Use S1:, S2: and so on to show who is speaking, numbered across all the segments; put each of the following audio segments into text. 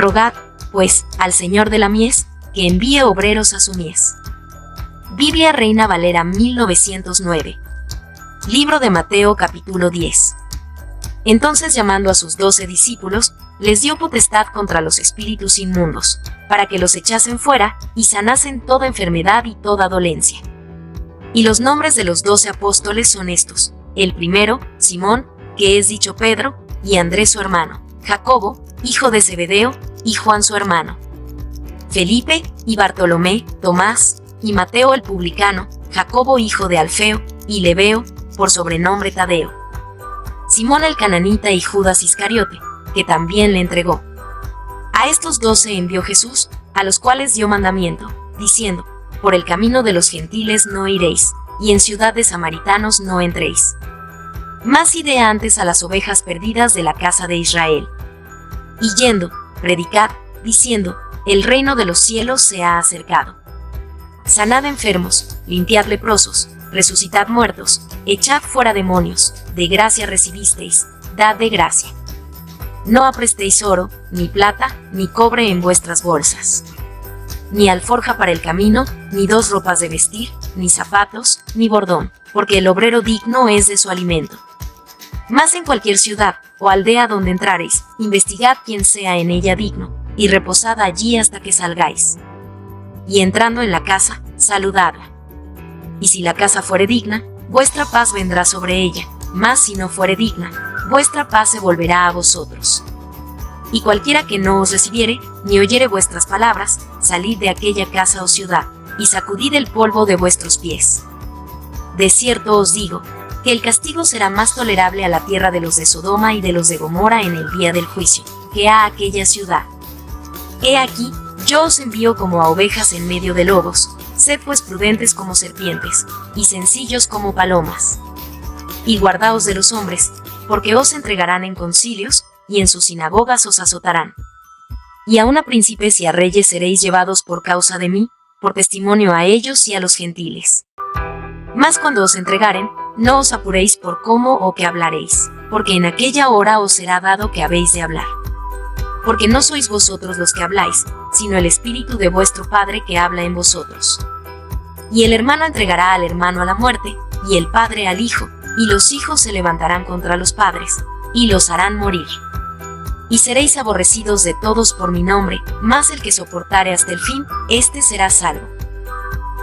S1: Rogad, pues, al Señor de la mies, que envíe obreros a su mies. Biblia Reina Valera 1909. Libro de Mateo capítulo 10. Entonces, llamando a sus 12 discípulos, les dio potestad contra los espíritus inmundos, para que los echasen fuera, y sanasen toda enfermedad y toda dolencia. Y los nombres de los 12 apóstoles son estos: el primero, Simón, que es dicho Pedro, y Andrés su hermano, Jacobo, hijo de Zebedeo, y Juan su hermano, Felipe, y Bartolomé, Tomás, y Mateo el publicano, Jacobo hijo de Alfeo, y Lebeo, por sobrenombre Tadeo, Simón el cananita y Judas Iscariote, que también le entregó. A estos 12 envió Jesús, a los cuales dio mandamiento, diciendo: por el camino de los gentiles no iréis, y en ciudad de samaritanos no entréis. Mas id antes a las ovejas perdidas de la casa de Israel. Y yendo, predicad, diciendo: el reino de los cielos se ha acercado. Sanad enfermos, limpiad leprosos, resucitad muertos, echad fuera demonios, de gracia recibisteis, dad de gracia. No aprestéis oro, ni plata, ni cobre en vuestras bolsas, ni alforja para el camino, ni 2 ropas de vestir, ni zapatos, ni bordón, porque el obrero digno es de su alimento. Mas en cualquier ciudad o aldea donde entrareis, investigad quién sea en ella digno, y reposad allí hasta que salgáis. Y entrando en la casa, saludadla. Y si la casa fuere digna, vuestra paz vendrá sobre ella, mas si no fuere digna, vuestra paz se volverá a vosotros. Y cualquiera que no os recibiere, ni oyere vuestras palabras, salid de aquella casa o ciudad, y sacudid el polvo de vuestros pies. De cierto os digo, que el castigo será más tolerable a la tierra de los de Sodoma y de los de Gomorra en el día del juicio, que a aquella ciudad. He aquí, yo os envío como a ovejas en medio de lobos. Sed pues prudentes como serpientes, y sencillos como palomas. Y guardaos de los hombres, porque os entregarán en concilios, y en sus sinagogas os azotarán. Y aun a príncipes y a reyes seréis llevados por causa de mí, por testimonio a ellos y a los gentiles. Mas cuando os entregaren, no os apuréis por cómo o qué hablaréis, porque en aquella hora os será dado que habéis de hablar. Porque no sois vosotros los que habláis, sino el Espíritu de vuestro Padre que habla en vosotros. Y el hermano entregará al hermano a la muerte, y el padre al hijo, y los hijos se levantarán contra los padres, y los harán morir. Y seréis aborrecidos de todos por mi nombre, mas el que soportare hasta el fin, éste será salvo.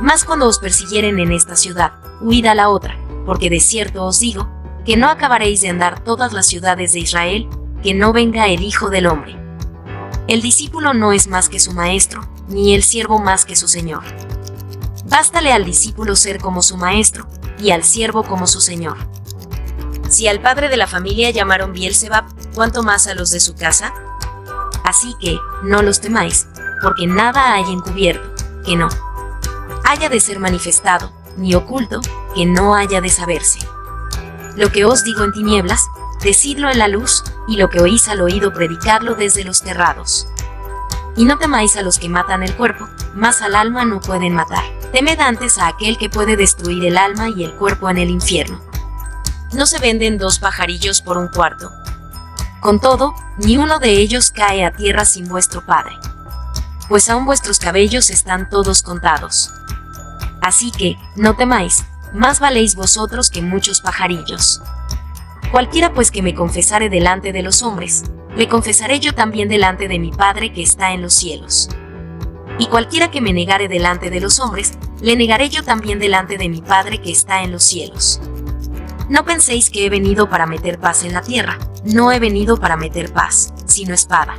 S1: Mas cuando os persiguieren en esta ciudad, huid a la otra, porque de cierto os digo, que no acabaréis de andar todas las ciudades de Israel, que no venga el Hijo del Hombre. El discípulo no es más que su maestro, ni el siervo más que su señor. Bástale al discípulo ser como su maestro, y al siervo como su señor. Si al padre de la familia llamaron Bielzebab, ¿cuánto más a los de su casa? Así que, no los temáis, porque nada hay encubierto, que no haya de ser manifestado, ni oculto, que no haya de saberse. Lo que os digo en tinieblas, decidlo en la luz, y lo que oís al oído predicadlo desde los terrados. Y no temáis a los que matan el cuerpo, mas al alma no pueden matar. Temed antes a aquel que puede destruir el alma y el cuerpo en el infierno. No se venden 2 pajarillos por un cuarto. Con todo, ni uno de ellos cae a tierra sin vuestro Padre. Pues aún vuestros cabellos están todos contados. Así que, no temáis, más valéis vosotros que muchos pajarillos. Cualquiera pues que me confesare delante de los hombres, le confesaré yo también delante de mi Padre que está en los cielos. Y cualquiera que me negare delante de los hombres, le negaré yo también delante de mi Padre que está en los cielos. No penséis que he venido para meter paz en la tierra, no he venido para meter paz, sino espada.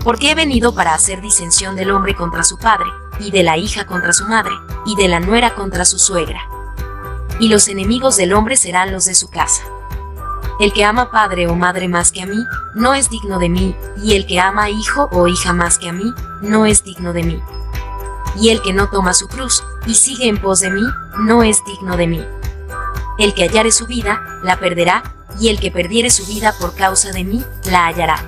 S1: Porque he venido para hacer disensión del hombre contra su padre, y de la hija contra su madre, y de la nuera contra su suegra. Y los enemigos del hombre serán los de su casa. El que ama padre o madre más que a mí, no es digno de mí, y el que ama hijo o hija más que a mí, no es digno de mí. Y el que no toma su cruz, y sigue en pos de mí, no es digno de mí. El que hallare su vida, la perderá, y el que perdiere su vida por causa de mí, la hallará.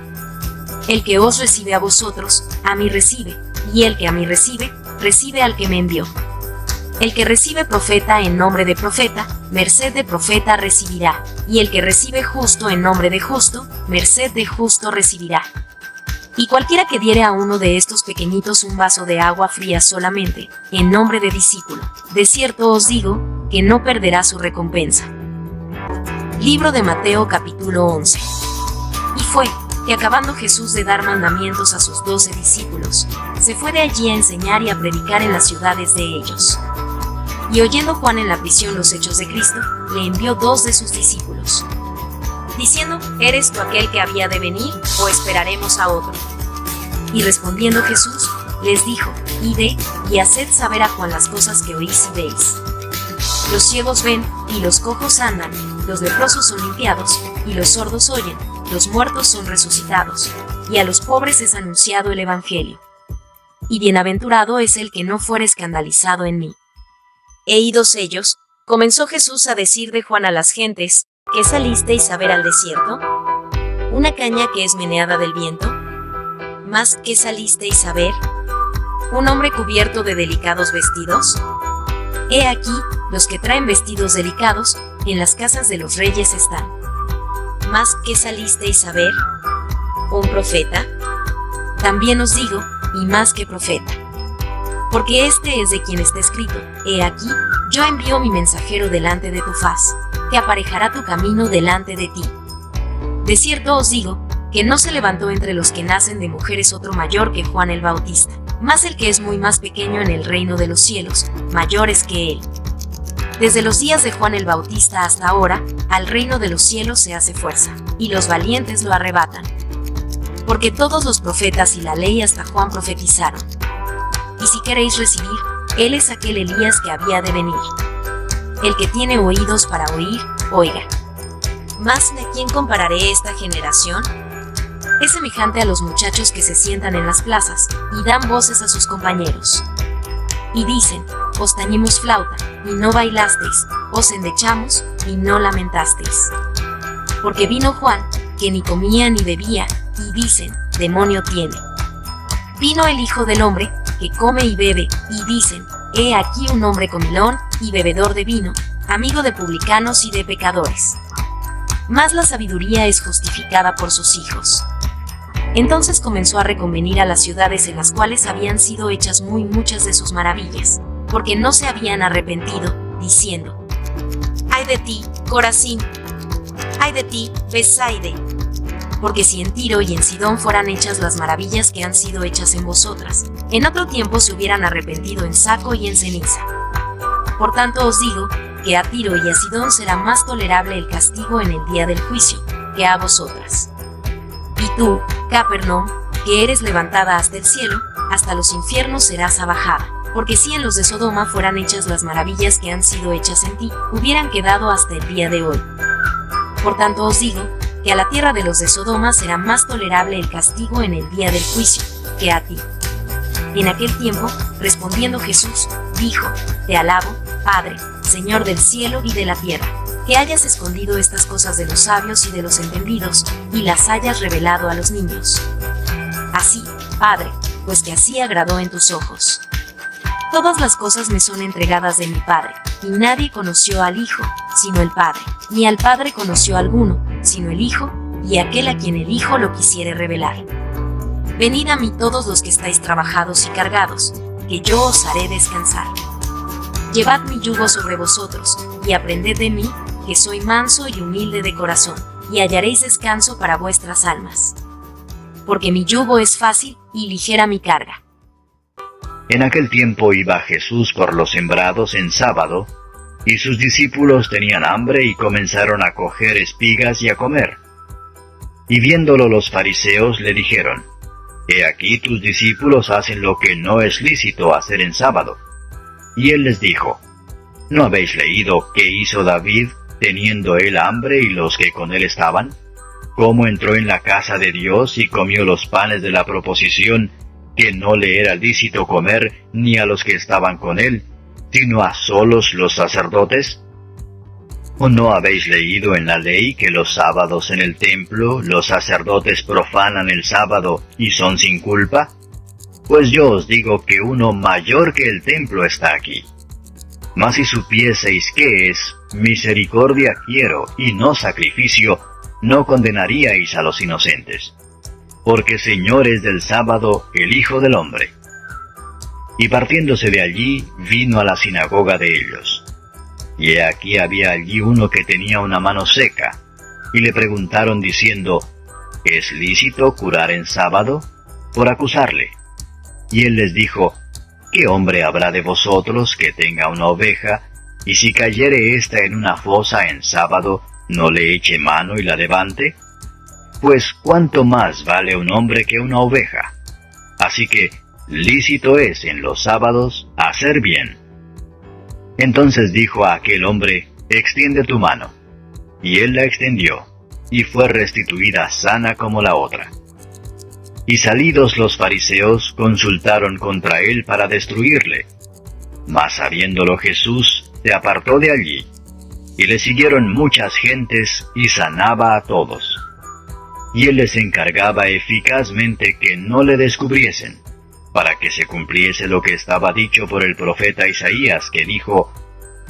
S1: El que os recibe a vosotros, a mí recibe, y el que a mí recibe, recibe al que me envió. El que recibe profeta en nombre de profeta, merced de profeta recibirá, y el que recibe justo en nombre de justo, merced de justo recibirá. Y cualquiera que diere a uno de estos pequeñitos un vaso de agua fría solamente, en nombre de discípulo, de cierto os digo, que no perderá su recompensa. Libro de Mateo capítulo 11. Y fue, que acabando Jesús de dar mandamientos a sus 12 discípulos, se fue de allí a enseñar y a predicar en las ciudades de ellos. Y oyendo Juan en la prisión los hechos de Cristo, le envió 2 de sus discípulos, diciendo, ¿eres tú aquel que había de venir, o esperaremos a otro? Y respondiendo Jesús, les dijo, id, y haced saber a Juan las cosas que oís y veis. Los ciegos ven, y los cojos andan, los leprosos son limpiados, y los sordos oyen, los muertos son resucitados, y a los pobres es anunciado el Evangelio. Y bienaventurado es el que no fuere escandalizado en mí. E idos ellos, comenzó Jesús a decir de Juan a las gentes, ¿qué salisteis a ver al desierto? ¿Una caña que es meneada del viento? ¿Más qué salisteis a ver? ¿Un hombre cubierto de delicados vestidos? He aquí, los que traen vestidos delicados, en las casas de los reyes están. ¿Más qué salisteis a ver? ¿Un profeta? También os digo, y más que profeta. Porque este es de quien está escrito, he aquí, yo envío mi mensajero delante de tu faz, que aparejará tu camino delante de ti. De cierto os digo, que no se levantó entre los que nacen de mujeres otro mayor que Juan el Bautista, mas el que es muy más pequeño en el reino de los cielos, mayor es que él. Desde los días de Juan el Bautista hasta ahora, al reino de los cielos se hace fuerza, y los valientes lo arrebatan. Porque todos los profetas y la ley hasta Juan profetizaron. Y si queréis recibir, él es aquel Elías que había de venir. El que tiene oídos para oír, oiga. ¿Mas de quién compararé esta generación? Es semejante a los muchachos que se sientan en las plazas, y dan voces a sus compañeros. Y dicen, os tañimos flauta, y no bailasteis, os endechamos, y no lamentasteis. Porque vino Juan, que ni comía ni bebía, y dicen, demonio tiene. Vino el Hijo del Hombre, que come y bebe, y dicen, he aquí un hombre comilón, y bebedor de vino, amigo de publicanos y de pecadores. Mas la sabiduría es justificada por sus hijos. Entonces comenzó a reconvenir a las ciudades en las cuales habían sido hechas muy muchas de sus maravillas, porque no se habían arrepentido, diciendo, ¡ay de ti, Corazín! ¡Ay de ti, Betsaida! Porque si en Tiro y en Sidón fueran hechas las maravillas que han sido hechas en vosotras, en otro tiempo se hubieran arrepentido en saco y en ceniza. Por tanto os digo, que a Tiro y a Sidón será más tolerable el castigo en el día del juicio, que a vosotras. Y tú, Capernaum, que eres levantada hasta el cielo, hasta los infiernos serás abajada. Porque si en los de Sodoma fueran hechas las maravillas que han sido hechas en ti, hubieran quedado hasta el día de hoy. Por tanto os digo, que a la tierra de los de Sodoma será más tolerable el castigo en el día del juicio, que a ti. En aquel tiempo, respondiendo Jesús, dijo, te alabo, Padre, Señor del cielo y de la tierra, que hayas escondido estas cosas de los sabios y de los entendidos, y las hayas revelado a los niños. Así, Padre, pues que así agradó en tus ojos. Todas las cosas me son entregadas de mi Padre, y nadie conoció al Hijo, sino el Padre, ni al Padre conoció alguno, sino el Hijo, y aquel a quien el Hijo lo quisiere revelar. Venid a mí todos los que estáis trabajados y cargados, que yo os haré descansar. Llevad mi yugo sobre vosotros, y aprended de mí, que soy manso y humilde de corazón, y hallaréis descanso para vuestras almas. Porque mi yugo es fácil, y ligera mi carga.
S2: En aquel tiempo iba Jesús por los sembrados en sábado, y sus discípulos tenían hambre y comenzaron a coger espigas y a comer. Y viéndolo los fariseos le dijeron, He aquí tus discípulos hacen lo que no es lícito hacer en sábado. Y él les dijo, ¿no habéis leído qué hizo David, teniendo él hambre y los que con él estaban? ¿Cómo entró en la casa de Dios y comió los panes de la proposición, que no le era lícito comer ni a los que estaban con él, sino a solos los sacerdotes? ¿O no habéis leído en la ley que los sábados en el templo los sacerdotes profanan el sábado y son sin culpa? Pues yo os digo que uno mayor que el templo está aquí. Mas si supieseis qué es, misericordia quiero y no sacrificio, no condenaríais a los inocentes. porque Señor es del sábado el Hijo del Hombre. Y partiéndose de allí, vino a la sinagoga de ellos. Y he aquí había allí uno que tenía una mano seca, y le preguntaron diciendo, ¿es lícito curar en sábado? Por acusarle. Y él les dijo, ¿qué hombre habrá de vosotros que tenga una oveja, y si cayere ésta en una fosa en sábado, no le eche mano y la levante? Pues ¿cuánto más vale un hombre que una oveja? Así que lícito es en los sábados hacer bien. Entonces dijo a aquel hombre, extiende tu mano. Y él la extendió, y fue restituida sana como la otra. Y salidos los fariseos, consultaron contra él para destruirle. Mas sabiéndolo Jesús, se apartó de allí, y le siguieron muchas gentes, y sanaba a todos. Y él les encargaba eficazmente que no le descubriesen, para que se cumpliese lo que estaba dicho por el profeta Isaías, que dijo,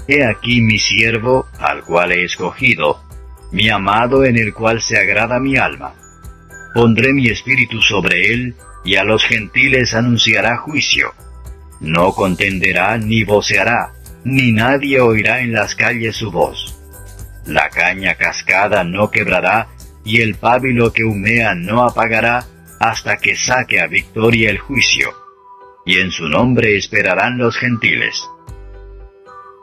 S2: He aquí mi siervo, al cual he escogido, mi amado en el cual se agrada mi alma. Pondré mi espíritu sobre él, y a los gentiles anunciará juicio. No contenderá ni voceará, ni nadie oirá en las calles su voz. La caña cascada no quebrará, y el pábilo que humea no apagará, hasta que saque a victoria el juicio. Y en su nombre esperarán los gentiles.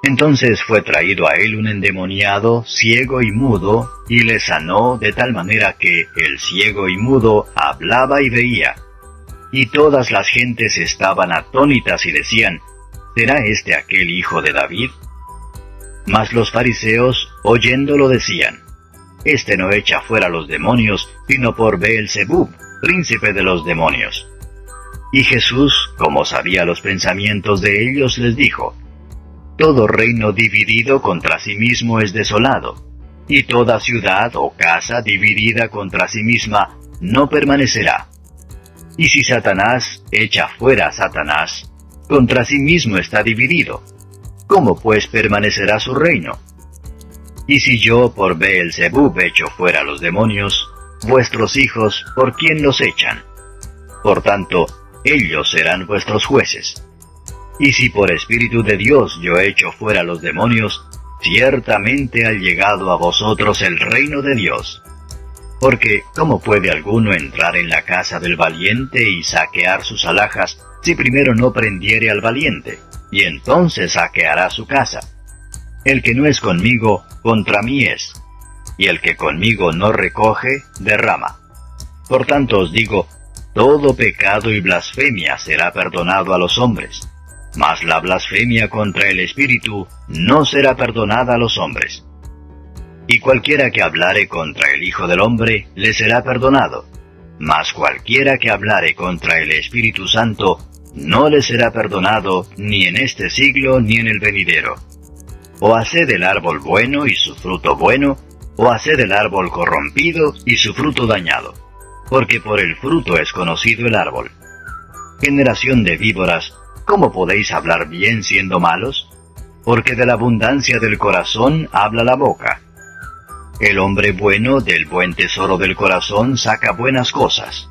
S2: Entonces fue traído a él un endemoniado, ciego y mudo, y le sanó de tal manera que el ciego y mudo hablaba y veía. Y todas las gentes estaban atónitas y decían, ¿será este aquel hijo de David? Mas los fariseos, oyéndolo, decían, Este no echa fuera los demonios, sino por Beelzebub, príncipe de los demonios. Y Jesús, como sabía los pensamientos de ellos, les dijo, Todo reino dividido contra sí mismo es desolado, y toda ciudad o casa dividida contra sí misma no permanecerá. Y si Satanás echa fuera a Satanás, contra sí mismo está dividido. ¿Cómo pues permanecerá su reino? Y si yo por Beelzebub echo fuera los demonios, vuestros hijos, ¿por quién los echan? Por tanto, ellos serán vuestros jueces. Y si por Espíritu de Dios yo echo fuera los demonios, ciertamente ha llegado a vosotros el reino de Dios. Porque, ¿cómo puede alguno entrar en la casa del valiente y saquear sus alhajas, si primero no prendiere al valiente? Y entonces saqueará su casa. El que no es conmigo, contra mí es. Y el que conmigo no recoge, derrama. Por tanto os digo, todo pecado y blasfemia será perdonado a los hombres, mas la blasfemia contra el Espíritu no será perdonada a los hombres. Y cualquiera que hablare contra el Hijo del Hombre le será perdonado, mas cualquiera que hablare contra el Espíritu Santo no le será perdonado ni en este siglo ni en el venidero. O haced el árbol bueno y su fruto bueno, o haced el árbol corrompido y su fruto dañado, porque por el fruto es conocido el árbol. Generación de víboras, ¿cómo podéis hablar bien siendo malos? Porque de la abundancia del corazón habla la boca. El hombre bueno del buen tesoro del corazón saca buenas cosas,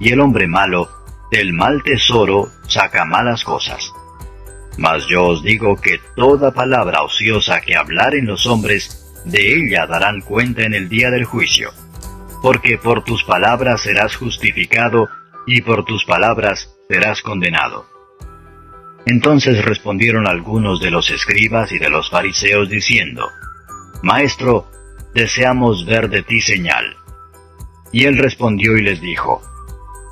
S2: y el hombre malo del mal tesoro saca malas cosas. Mas yo os digo que toda palabra ociosa que hablaren los hombres, de ella darán cuenta en el día del juicio. Porque por tus palabras serás justificado, y por tus palabras serás condenado. Entonces respondieron algunos de los escribas y de los fariseos diciendo, Maestro, deseamos ver de ti señal. Y él respondió y les dijo,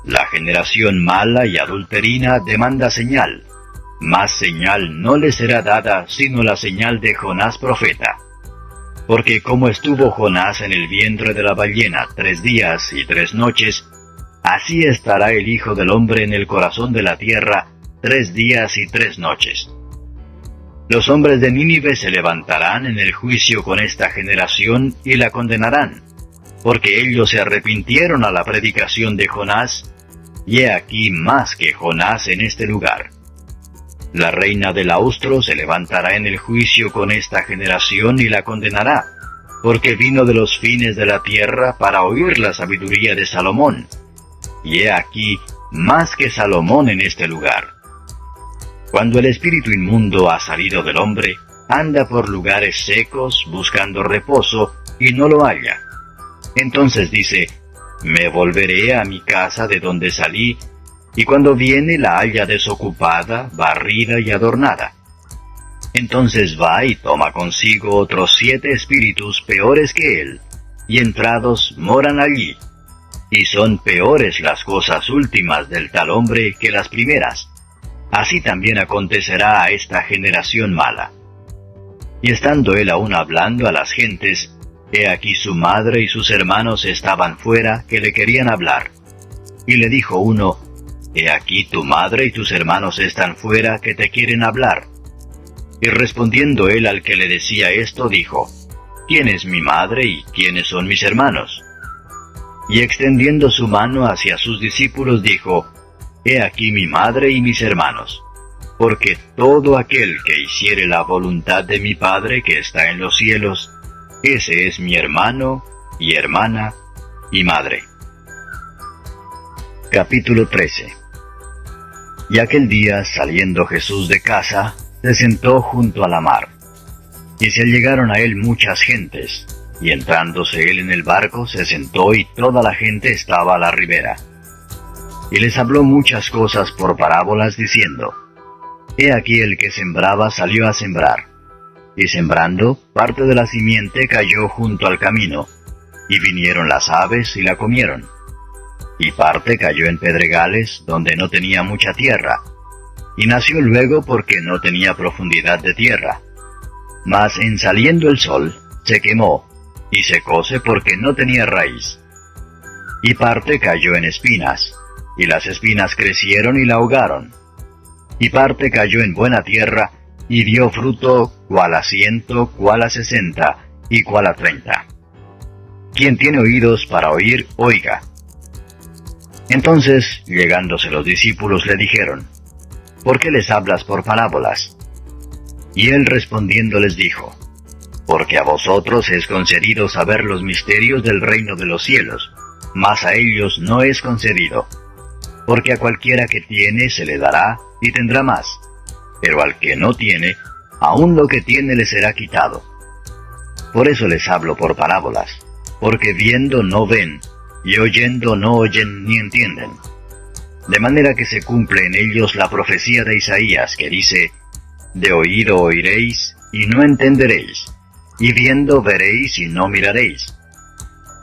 S2: La generación mala y adulterina demanda señal, mas señal no le será dada sino la señal de Jonás profeta. Porque como estuvo Jonás en el vientre de la ballena 3 días y 3 noches, así estará el Hijo del Hombre en el corazón de la tierra 3 días y 3 noches. Los hombres de Nínive se levantarán en el juicio con esta generación y la condenarán, porque ellos se arrepintieron a la predicación de Jonás, y he aquí más que Jonás en este lugar. La reina del austro se levantará en el juicio con esta generación y la condenará, porque vino de los fines de la tierra para oír la sabiduría de Salomón. y he aquí más que Salomón en este lugar. Cuando el espíritu inmundo ha salido del hombre, anda por lugares secos buscando reposo, y no lo halla. Entonces dice, me volveré a mi casa de donde salí, y cuando viene la halla desocupada, barrida y adornada. Entonces va y toma consigo otros 7 espíritus peores que él, y entrados moran allí. Y son peores las cosas últimas del tal hombre que las primeras. Así también acontecerá a esta generación mala. Y estando él aún hablando a las gentes, he aquí su madre y sus hermanos estaban fuera, que le querían hablar. Y le dijo uno, he aquí tu madre y tus hermanos están fuera, que te quieren hablar. Y respondiendo él al que le decía esto, dijo, ¿quién es mi madre y quiénes son mis hermanos? Y extendiendo su mano hacia sus discípulos, dijo, he aquí mi madre y mis hermanos. Porque todo aquel que hiciere la voluntad de mi Padre que está en los cielos, ese es mi hermano, y hermana, y madre. Capítulo 13. Y aquel día, saliendo Jesús de casa, se sentó junto a la mar. Y se allegaron a él muchas gentes, y entrándose él en el barco, se sentó y toda la gente estaba a la ribera. Y les habló muchas cosas por parábolas, diciendo, he aquí el que sembraba salió a sembrar. Y sembrando, parte de la simiente cayó junto al camino, y vinieron las aves y la comieron. Y parte cayó en pedregales, donde no tenía mucha tierra, y nació luego porque no tenía profundidad de tierra. Mas en saliendo el sol, se quemó, y secóse porque no tenía raíz. Y parte cayó en espinas, y las espinas crecieron y la ahogaron. Y parte cayó en buena tierra, y dio fruto, cuál a 100, cuál a 60, y cuál a 30. Quien tiene oídos para oír, oiga. Entonces, llegándose los discípulos, le dijeron, ¿por qué les hablas por parábolas? Y él respondiendo les dijo, porque a vosotros es concedido saber los misterios del reino de los cielos, mas a ellos no es concedido. Porque a cualquiera que tiene se le dará, y tendrá más, pero al que no tiene, aun lo que tiene le será quitado. Por eso les hablo por parábolas, porque viendo no ven, y oyendo no oyen ni entienden. De manera que se cumple en ellos la profecía de Isaías, que dice, de oído oiréis, y no entenderéis, y viendo veréis, y no miraréis.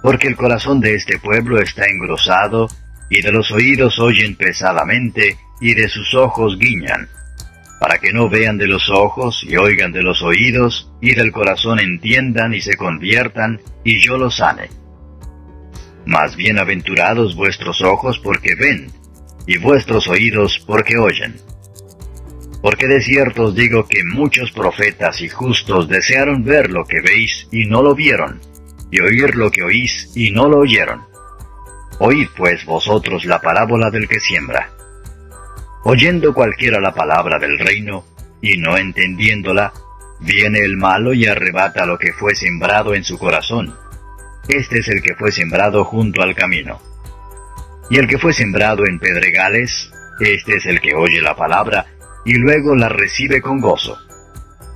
S2: Porque el corazón de este pueblo está engrosado, y de los oídos oyen pesadamente, y de sus ojos guiñan, para que no vean de los ojos, y oigan de los oídos, y del corazón entiendan, y se conviertan, y yo los sane. Mas bienaventurados vuestros ojos porque ven, y vuestros oídos porque oyen. Porque de cierto os digo que muchos profetas y justos desearon ver lo que veis, y no lo vieron, y oír lo que oís, y no lo oyeron. Oíd pues vosotros la parábola del que siembra. Oyendo cualquiera la palabra del reino, y no entendiéndola, viene el malo y arrebata lo que fue sembrado en su corazón. Este es el que fue sembrado junto al camino. Y el que fue sembrado en pedregales, este es el que oye la palabra, y luego la recibe con gozo.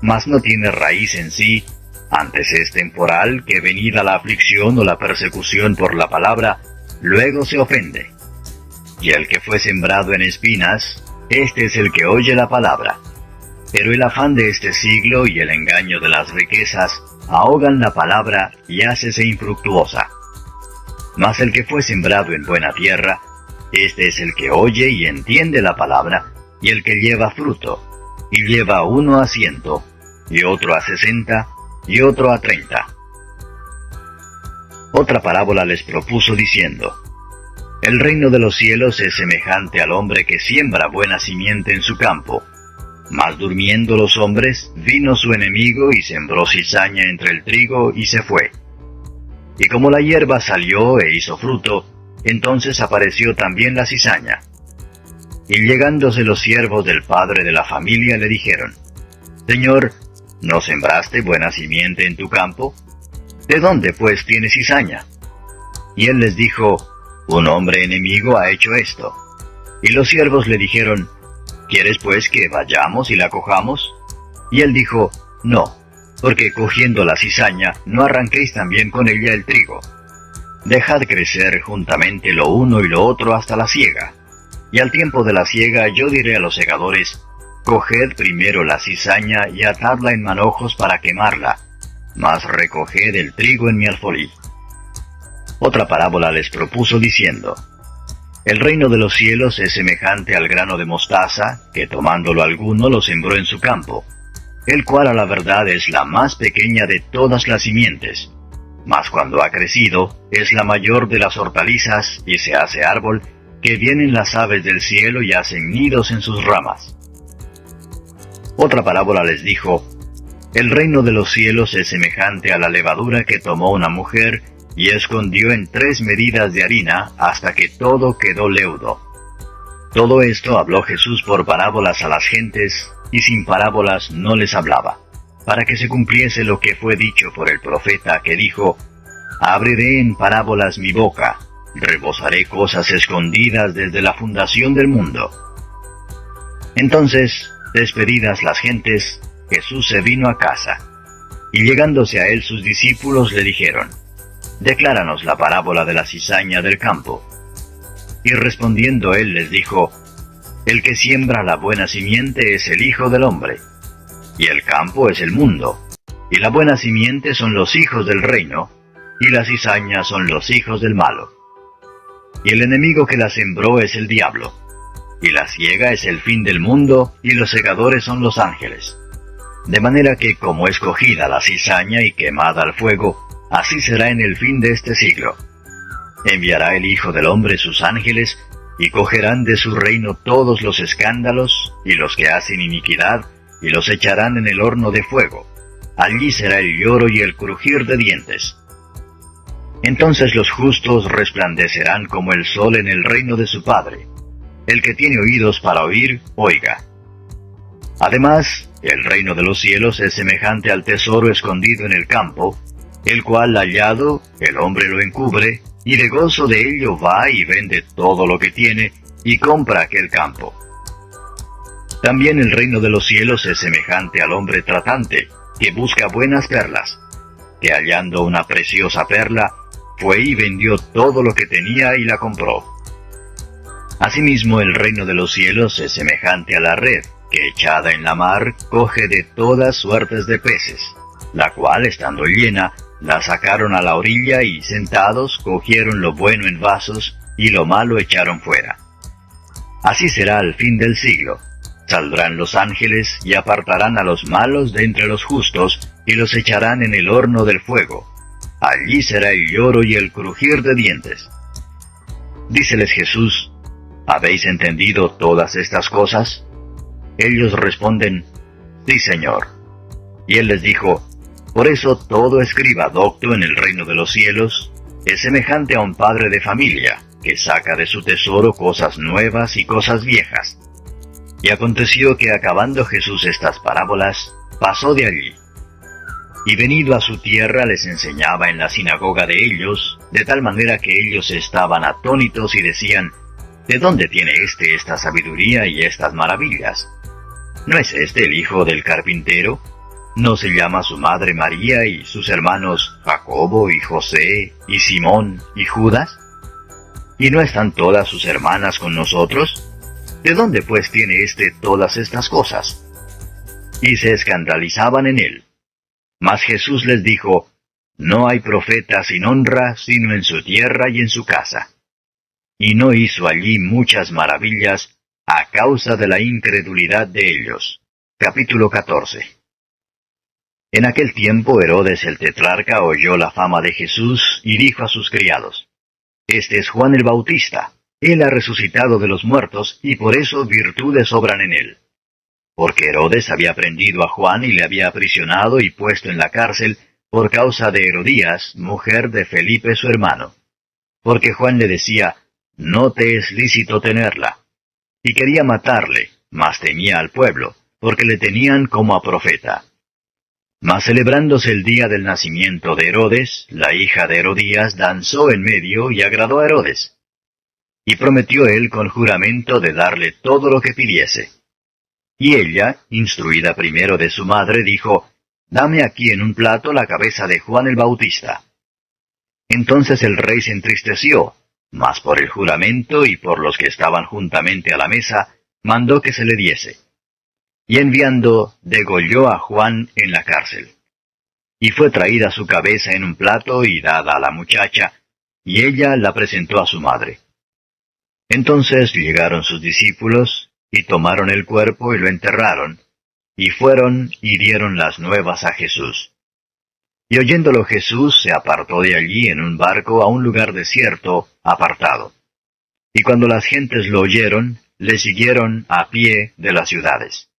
S2: Mas no tiene raíz en sí, antes es temporal, que venida la aflicción o la persecución por la palabra, luego se ofende. Y el que fue sembrado en espinas, este es el que oye la palabra. Pero el afán de este siglo y el engaño de las riquezas ahogan la palabra y hácese infructuosa. Mas el que fue sembrado en buena tierra, este es el que oye y entiende la palabra, y el que lleva fruto, y lleva uno a 100, y otro a 60, y otro a 30. Otra parábola les propuso diciendo, el reino de los cielos es semejante al hombre que siembra buena simiente en su campo. Mas durmiendo los hombres, vino su enemigo y sembró cizaña entre el trigo y se fue. Y como la hierba salió e hizo fruto, entonces apareció también la cizaña. Y llegándose los siervos del padre de la familia le dijeron, Señor, ¿no sembraste buena simiente en tu campo? ¿De dónde pues tienes cizaña? Y él les dijo, un hombre enemigo ha hecho esto. Y los siervos le dijeron, ¿quieres pues que vayamos y la cojamos? Y él dijo, no, porque cogiendo la cizaña no arranquéis también con ella el trigo. Dejad crecer juntamente lo uno y lo otro hasta la siega. Y al tiempo de la siega yo diré a los segadores, coged primero la cizaña y atadla en manojos para quemarla, mas recoged el trigo en mi alfolí. Otra parábola les propuso diciendo, el reino de los cielos es semejante al grano de mostaza, que tomándolo alguno lo sembró en su campo, el cual a la verdad es la más pequeña de todas las simientes, mas cuando ha crecido, es la mayor de las hortalizas y se hace árbol, que vienen las aves del cielo y hacen nidos en sus ramas. Otra parábola les dijo, el reino de los cielos es semejante a la levadura que tomó una mujer y escondió en 3 medidas de harina hasta que todo quedó leudo. Todo esto habló Jesús por parábolas a las gentes, y sin parábolas no les hablaba, para que se cumpliese lo que fue dicho por el profeta que dijo, abriré en parábolas mi boca, rebosaré cosas escondidas desde la fundación del mundo. Entonces, despedidas las gentes, Jesús se vino a casa, y llegándose a él sus discípulos le dijeron, decláranos la parábola de la cizaña del campo. Y respondiendo él les dijo, el que siembra la buena simiente es el Hijo del Hombre, y el campo es el mundo, y la buena simiente son los hijos del reino, y la cizaña son los hijos del malo. Y el enemigo que la sembró es el diablo, y la siega es el fin del mundo, y los segadores son los ángeles. De manera que como es cogida la cizaña y quemada al fuego, así será en el fin de este siglo. Enviará el Hijo del Hombre sus ángeles, y cogerán de su reino todos los escándalos, y los que hacen iniquidad, y los echarán en el horno de fuego. Allí será el lloro y el crujir de dientes. Entonces los justos resplandecerán como el sol en el reino de su Padre. El que tiene oídos para oír, oiga. Además, el reino de los cielos es semejante al tesoro escondido en el campo, el cual hallado, el hombre lo encubre, y de gozo de ello va y vende todo lo que tiene, y compra aquel campo. También el reino de los cielos es semejante al hombre tratante, que busca buenas perlas, que hallando una preciosa perla, fue y vendió todo lo que tenía y la compró. Asimismo el reino de los cielos es semejante a la red, que echada en la mar, coge de todas suertes de peces, la cual, estando llena, la sacaron a la orilla y, sentados, cogieron lo bueno en vasos, y lo malo echaron fuera. Así será al fin del siglo. Saldrán los ángeles, y apartarán a los malos de entre los justos, y los echarán en el horno del fuego. Allí será el lloro y el crujir de dientes. Díceles Jesús, ¿habéis entendido todas estas cosas? Ellos responden, sí, Señor. Y él les dijo, por eso todo escriba docto en el reino de los cielos es semejante a un padre de familia, que saca de su tesoro cosas nuevas y cosas viejas. Y aconteció que acabando Jesús estas parábolas, pasó de allí. Y venido a su tierra les enseñaba en la sinagoga de ellos, de tal manera que ellos estaban atónitos y decían, ¿de dónde tiene esta sabiduría y estas maravillas? ¿No es este el hijo del carpintero? ¿No se llama su madre María y sus hermanos Jacobo y José y Simón y Judas? ¿Y no están todas sus hermanas con nosotros? ¿De dónde pues tiene todas estas cosas? Y se escandalizaban en él. Mas Jesús les dijo, no hay profeta sin honra sino en su tierra y en su casa. Y no hizo allí muchas maravillas a causa de la incredulidad de ellos. Capítulo 14. En aquel tiempo Herodes el tetrarca oyó la fama de Jesús y dijo a sus criados, este es Juan el Bautista, él ha resucitado de los muertos y por eso virtudes obran en él. Porque Herodes había prendido a Juan y le había aprisionado y puesto en la cárcel por causa de Herodías, mujer de Felipe su hermano. Porque Juan le decía, no te es lícito tenerla. Y quería matarle, mas temía al pueblo, porque le tenían como a profeta. Mas celebrándose el día del nacimiento de Herodes, la hija de Herodías danzó en medio y agradó a Herodes. Y prometió él con juramento de darle todo lo que pidiese. Y ella, instruida primero de su madre, dijo, «Dame aquí en un plato la cabeza de Juan el Bautista». Entonces el rey se entristeció, mas por el juramento y por los que estaban juntamente a la mesa, mandó que se le diese. Y enviando, degolló a Juan en la cárcel. Y fue traída su cabeza en un plato y dada a la muchacha, y ella la presentó a su madre. Entonces llegaron sus discípulos, y tomaron el cuerpo y lo enterraron, y fueron y dieron las nuevas a Jesús. Y oyéndolo Jesús se apartó de allí en un barco a un lugar desierto, apartado. Y cuando las gentes lo oyeron, le siguieron a pie de las ciudades.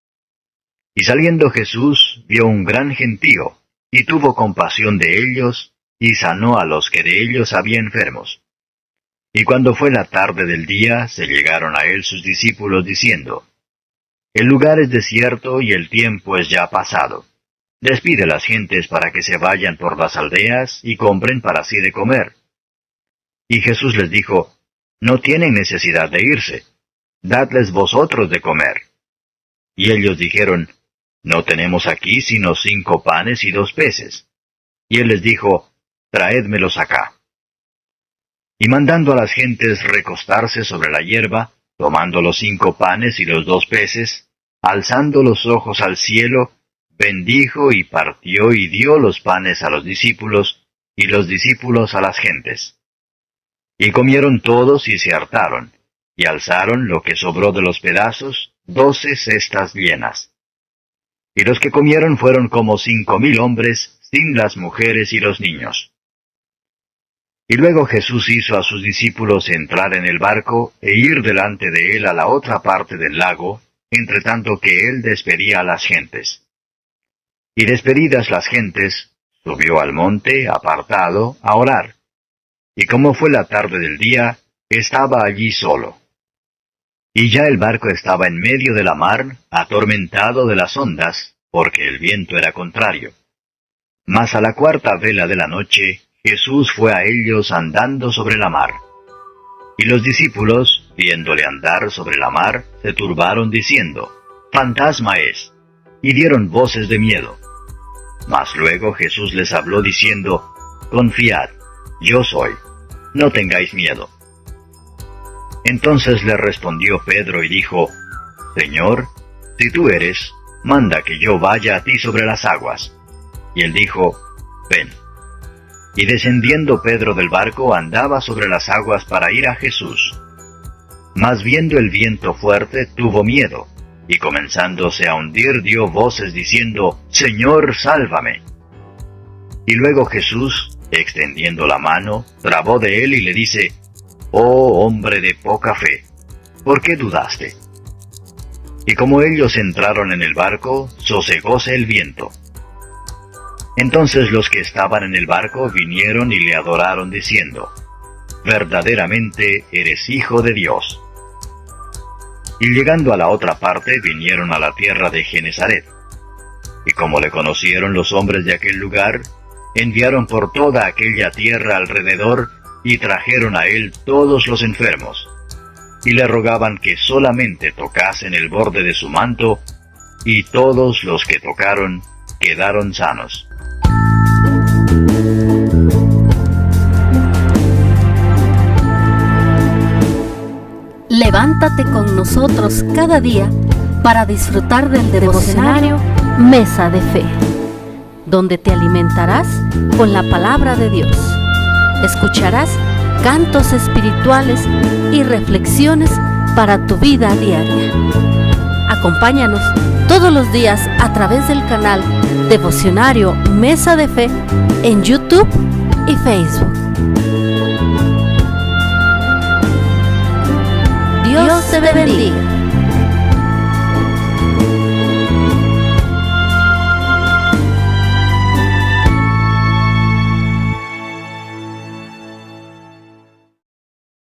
S2: Y saliendo Jesús vio un gran gentío, y tuvo compasión de ellos, y sanó a los que de ellos había enfermos. Y cuando fue la tarde del día, se llegaron a él sus discípulos diciendo, «El lugar es desierto y el tiempo es ya pasado. Despide las gentes para que se vayan por las aldeas y compren para sí de comer». Y Jesús les dijo, «No tienen necesidad de irse, dadles vosotros de comer». Y ellos dijeron, «No tenemos aquí sino 5 panes y 2 peces». Y él les dijo, «Traédmelos acá». Y mandando a las gentes recostarse sobre la hierba, tomando los 5 panes y los 2 peces, alzando los ojos al cielo, bendijo y partió y dio los panes a los discípulos, y los discípulos a las gentes. Y comieron todos y se hartaron, y alzaron lo que sobró de los pedazos, 12 cestas llenas. Y los que comieron fueron como 5,000 hombres, sin las mujeres y los niños. Y luego Jesús hizo a sus discípulos entrar en el barco e ir delante de él a la otra parte del lago, entre tanto que él despedía a las gentes. Y despedidas las gentes, subió al monte, apartado, a orar. Y como fue la tarde del día, estaba allí solo. Y ya el barco estaba en medio de la mar, atormentado de las ondas, porque el viento era contrario. Mas a la 4ª vela de la noche, Jesús fue a ellos andando sobre la mar. Y los discípulos, viéndole andar sobre la mar, se turbaron diciendo, «Fantasma es», y dieron voces de miedo. Mas luego Jesús les habló diciendo, «Confiad, yo soy, no tengáis miedo». Entonces le respondió Pedro y dijo, «Señor, si tú eres, manda que yo vaya a ti sobre las aguas». Y él dijo, «Ven». Y descendiendo Pedro del barco andaba sobre las aguas para ir a Jesús. Mas viendo el viento fuerte, tuvo miedo, y comenzándose a hundir dio voces diciendo, «Señor, sálvame». Y luego Jesús, extendiendo la mano, trabó de él y le dice, «Oh hombre de poca fe, ¿por qué dudaste?» Y como ellos entraron en el barco, sosegóse el viento. Entonces los que estaban en el barco vinieron y le adoraron diciendo, «Verdaderamente eres Hijo de Dios». Y llegando a la otra parte vinieron a la tierra de Genesaret. Y como le conocieron los hombres de aquel lugar, enviaron por toda aquella tierra alrededor y trajeron a él todos los enfermos. Y le rogaban que solamente tocasen el borde de su manto, y todos los que tocaron quedaron sanos.
S3: Levántate con nosotros cada día para disfrutar del devocionario Mesa de Fe, donde te alimentarás con la palabra de Dios. Escucharás cantos espirituales y reflexiones para tu vida diaria. Acompáñanos todos los días a través del canal Devocionario Mesa de Fe en YouTube y Facebook. Dios te bendiga.